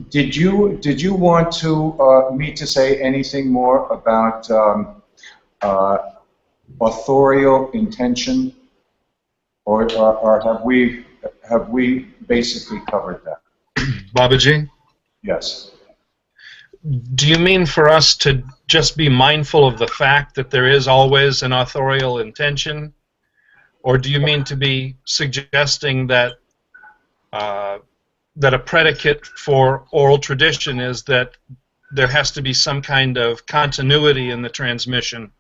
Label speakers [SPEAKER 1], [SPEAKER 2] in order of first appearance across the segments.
[SPEAKER 1] Did you want to me to say anything more about authorial intention, or have we basically covered that?
[SPEAKER 2] Babaji?
[SPEAKER 1] Yes.
[SPEAKER 2] Do you mean for us to just be mindful of the fact that there is always an authorial intention? Or do you mean to be suggesting that that a predicate for oral tradition is that there has to be some kind of continuity in the transmission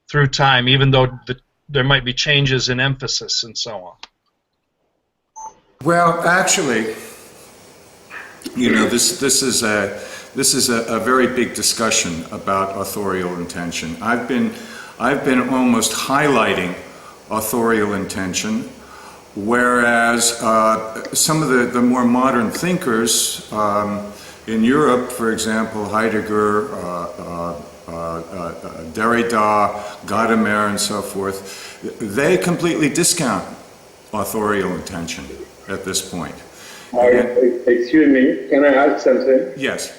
[SPEAKER 2] through time, even though there might be changes in emphasis and so on?
[SPEAKER 3] Well, actually, you know, this is a very big discussion about authorial intention. I've been almost highlighting authorial intention, whereas some of the more modern thinkers in Europe, for example, Heidegger, Derrida, Gadamer, and so forth, they completely discount authorial intention at this point.
[SPEAKER 4] Excuse me, can I ask something?
[SPEAKER 3] Yes.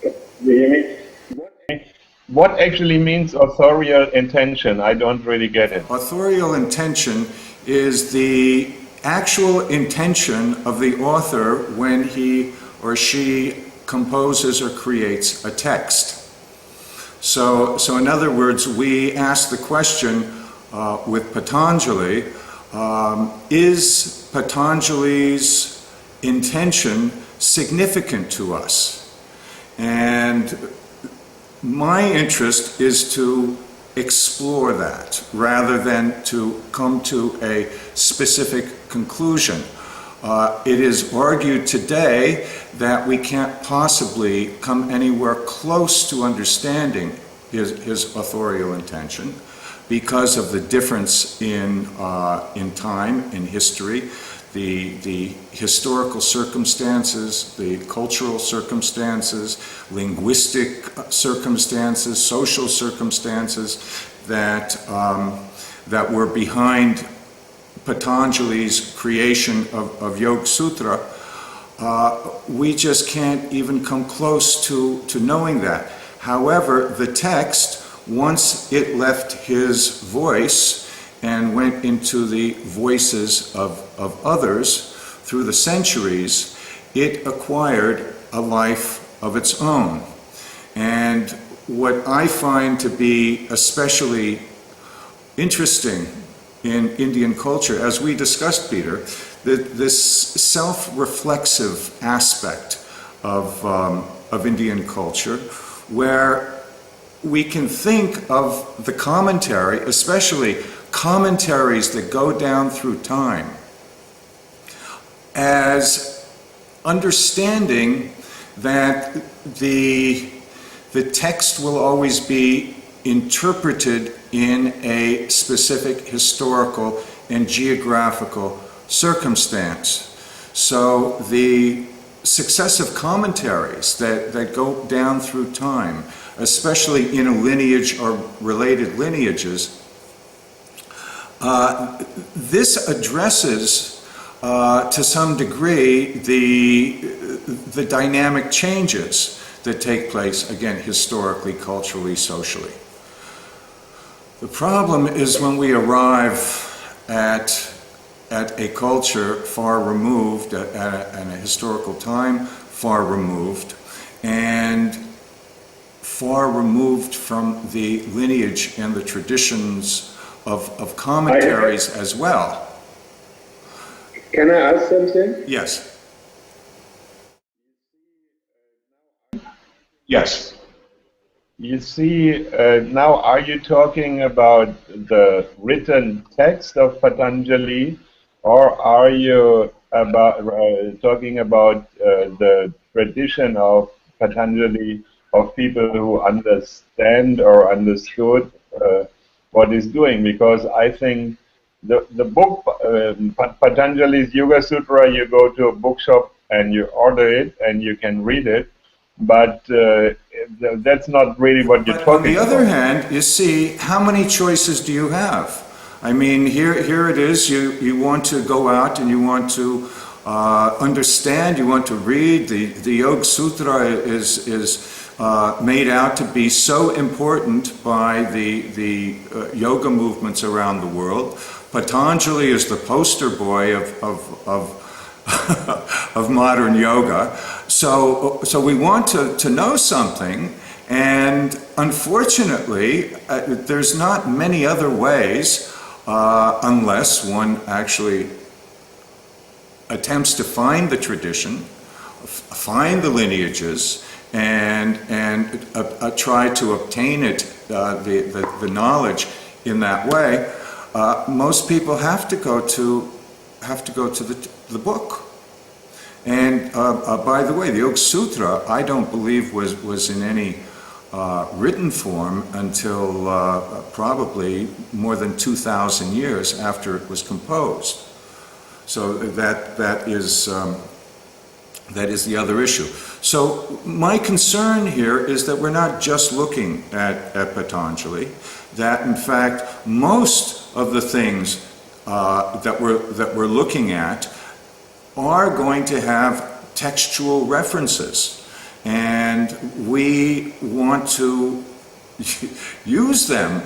[SPEAKER 4] Do you hear me?
[SPEAKER 5] What actually means authorial intention? I don't really get it.
[SPEAKER 3] Authorial intention is the actual intention of the author when he or she composes or creates a text. So in other words, we ask the question with Patanjali, is Patanjali's intention significant to us? And my interest is to explore that rather than to come to a specific conclusion. It is argued today that we can't possibly come anywhere close to understanding his authorial intention because of the difference in time, in history, the historical circumstances, the cultural circumstances, linguistic circumstances, social circumstances that were behind Patanjali's creation of Yoga Sutra. We just can't even come close to knowing that. However, the text, once it left his voice and went into the voices of others through the centuries, it acquired a life of its own. And what I find to be especially interesting in Indian culture, as we discussed, Peter, this self-reflexive aspect of Indian culture, where we can think of the commentary, especially commentaries that go down through time, as understanding that the text will always be interpreted in a specific historical and geographical circumstance. So the successive commentaries that go down through time, especially in a lineage or related lineages, this addresses to some degree the dynamic changes that take place, again, historically, culturally, socially. The problem is when we arrive at a culture far removed, at a historical time far removed, and far removed from the lineage and the traditions of commentaries as well.
[SPEAKER 4] Can I ask something?
[SPEAKER 3] Yes.
[SPEAKER 1] Yes.
[SPEAKER 5] You see, now are you talking about the written text of Patanjali, or are you talking about the tradition of Patanjali, of people who understand or understood what he's doing? Because I think the book, Patanjali's Yoga Sutra, you go to a bookshop and you order it and you can read it, but that's not really what you're talking about.
[SPEAKER 3] On the other hand, you see, how many choices do you have? I mean, here it is, you want to go out and you want to understand, you want to read. The Yoga Sutra is made out to be so important by the yoga movements around the world. Patanjali is the poster boy of modern yoga. So we want to know something, and unfortunately, there's not many other ways unless one actually attempts to find the tradition, find the lineages, and try to obtain it, the knowledge in that way. Most people have to go to the book. And by the way, the Yoga Sutra, I don't believe was in any written form until probably more than 2,000 years after it was composed. So that is the other issue. So my concern here is that we're not just looking at Patanjali, that in fact most of the things that we're looking at are going to have textual references, and we want to use them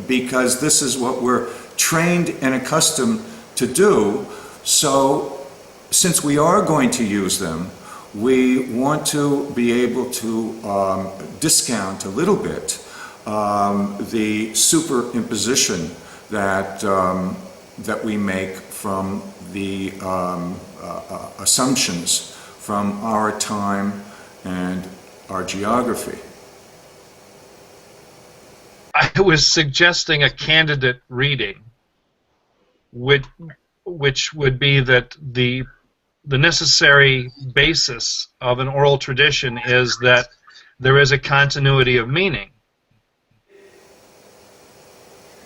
[SPEAKER 3] because this is what we're trained and accustomed to do. So since we are going to use them, we want to be able to discount a little bit the superimposition that we make from the assumptions from our time and our geography.
[SPEAKER 2] I was suggesting a candidate reading, which would be that the necessary basis of an oral tradition is that there is a continuity of meaning.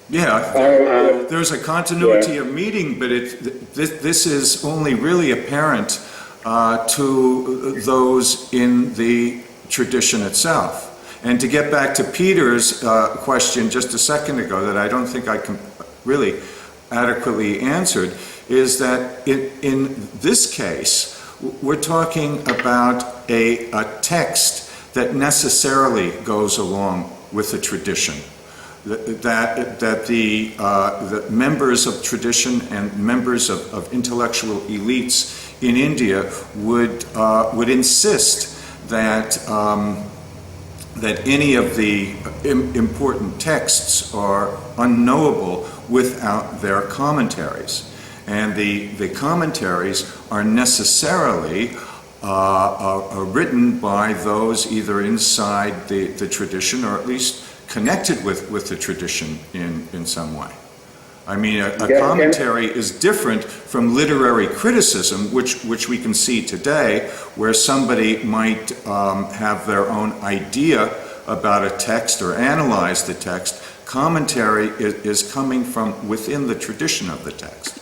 [SPEAKER 3] Yeah, there's a continuity of meaning, but this is only really apparent to those in the tradition itself. And to get back to Peter's question just a second ago that I don't think I can really adequately answered, is that in this case, we're talking about a text that necessarily goes along with the tradition. That the members of tradition and members of intellectual elites in India would insist that that any of the important texts are unknowable without their commentaries, and the commentaries are necessarily written by those either inside the tradition or at least connected with the tradition in some way. I mean, a commentary is different from literary criticism, which we can see today, where somebody might have their own idea about a text or analyze the text. Commentary is coming from within the tradition of the text.